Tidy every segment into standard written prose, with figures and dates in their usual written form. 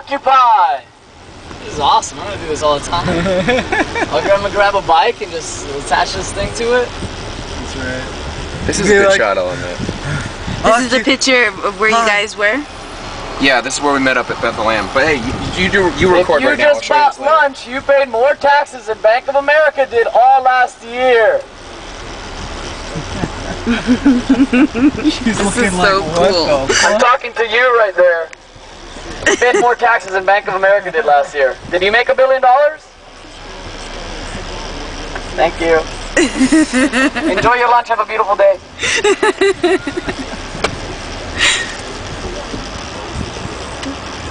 Occupy! This is awesome. I'm gonna do this all the time. I'm gonna grab a bike and just attach this thing to it. That's right. This is a good shot, Ellen. This is the picture of where you guys were? Yeah, this is where we met up at Bethlehem. But hey, you record right now. If you just bought lunch, you paid more taxes than Bank of America did all last year. She's looking like so what cool. the I'm talking to you right there. You paid more taxes than Bank of America did last year. Did you make $1 billion? Thank you. Enjoy your lunch. Have a beautiful day.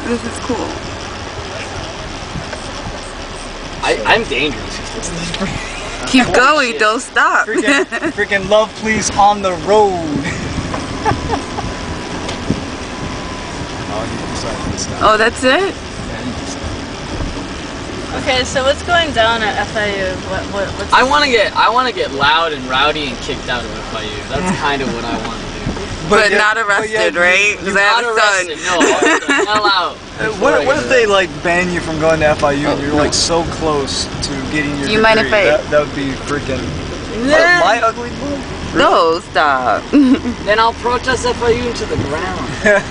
This is cool. I'm dangerous. Keep going, don't stop. freaking love please on the road. Oh, that's it? Okay, so what's going down at FIU? What's I want to get loud and rowdy and kicked out of FIU. That's kind of what I want to do. But not arrested, right? You're not arrested. No, hell out. What if they like ban you from going to FIU and you're like so close to getting your degree? mind if I- That would be freaking. Nah. My ugly mug? No, stop. Then I'll protest FIU into the ground.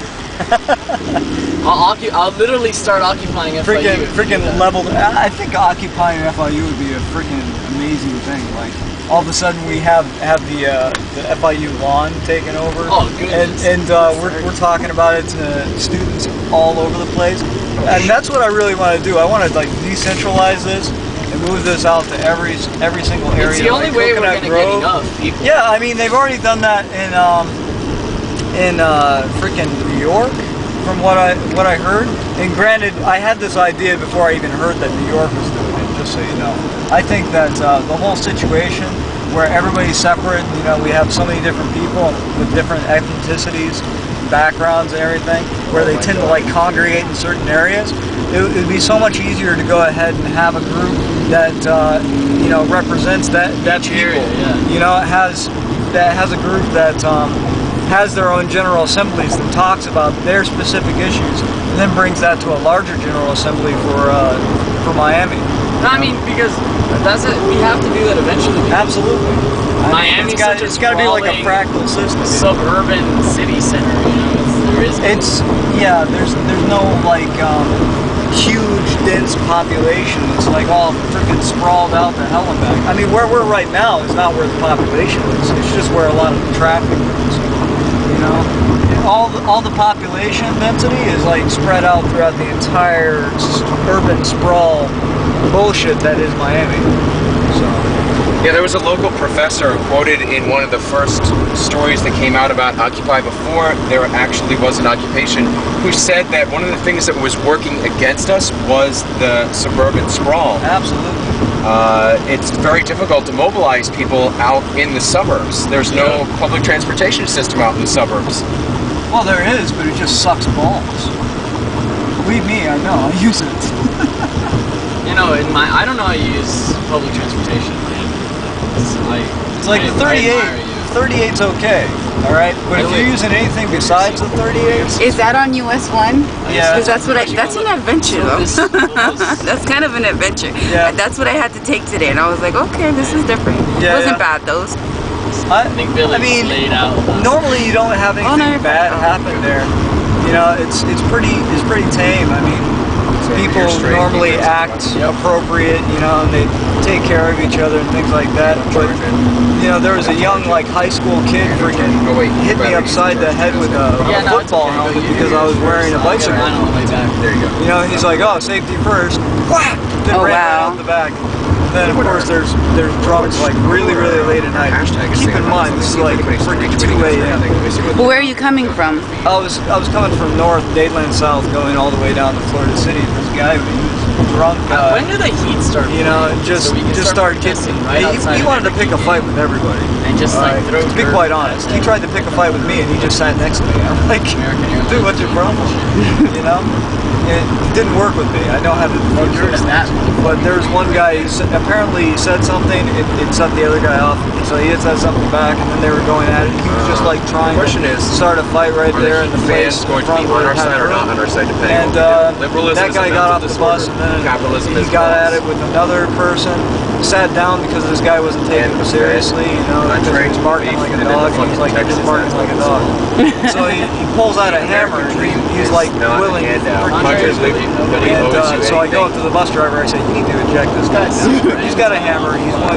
I'll literally start occupying FIU. Freaking leveled. I think occupying FIU would be a freaking amazing thing. Like all of a sudden we have the FIU lawn taken over. Oh goodness. And we're talking about it to students all over the place. And that's what I really want to do. I want to like decentralize this and move this out to every single area. It's the only like way we're Coconut gonna Grove. get enough people. Yeah, I mean they've already done that in freaking New York, from what I heard. And granted, I had this idea before I even heard that New York was doing it. Just so you know, I think that the whole situation where everybody's separate, you know, we have so many different people with different ethnicities, backgrounds, and everything, where they tend to like congregate in certain areas. It would be so much easier to go ahead and have a group that you know represents that people. Yeah. You know, has a group that has their own general assemblies that talks about their specific issues, and then brings that to a larger general assembly for Miami. I mean, because that's it. We have to do that eventually. Absolutely. Miami's It's got to be like a fractal system. Suburban city center. You know, there's no like huge dense population. It's like all freaking sprawled out to hell and back. I mean, where we're right now is not where the population is. It's just where a lot of the traffic is. You know, all the population density is like spread out throughout the entire urban sprawl bullshit that is Miami. So. Yeah, there was a local professor quoted in one of the first stories that came out about Occupy before there actually was an occupation, who said that one of the things that was working against us was the suburban sprawl. Absolutely. It's very difficult to mobilize people out in the suburbs. There's no public transportation system out in the suburbs. Well, there is, but it just sucks balls. Believe me, I know. I use it. You know, I don't know how you use public transportation. It's like the 38. 38's okay, all right. But if you're using anything besides the 38, Is that on US 1? Yeah. Because that's an adventure though. That's kind of an adventure. Yeah. That's what I had to take today, and I was like, okay, this is different. Yeah, It wasn't yeah. bad though. I think Billy laid out. normally you don't have anything bad happen there. You know, it's pretty tame. I mean, people normally act appropriate, you know, and they take care of each other and things like that. But you know, there was a young like high school kid freaking hit me upside the head with a football helmet because I was wearing a bicycle. There you go. You know, he's like, "Oh, safety first!" Whack! Then ran right out the back. Then of course there's drunks like really late at night. Keep in mind this is like freaking 2 a.m. But where are you coming from? I was coming from north, Dadeland south, going all the way down to Florida City. There's a guy who was drunk. When did the heat start? You know, just start kissing. He wanted to pick a fight with everybody. And just like throw to be quite honest, he tried to pick a fight with me, and he just sat next to me. I'm like, Dude, what's your problem? You know? It didn't work with me. I know how to do that. But there's one guy, apparently he said something, it set the other guy off. So he had said something back, and then they were going at it. He was just like trying to start a fight right there in the face. Fans going to be on our side or not on our side, depending and, on what we do. Liberalism that guy got off the bus, and then capitalism he got at it with another person. Sat down because this guy wasn't taking him seriously, you know, because he was barking like a dog, and he's like, you're just barking like a dog. So he pulls out a hammer, and he's like willing to freaking and so I go up to the bus driver, I say, you need to eject this guy now. He's got a hammer, he's one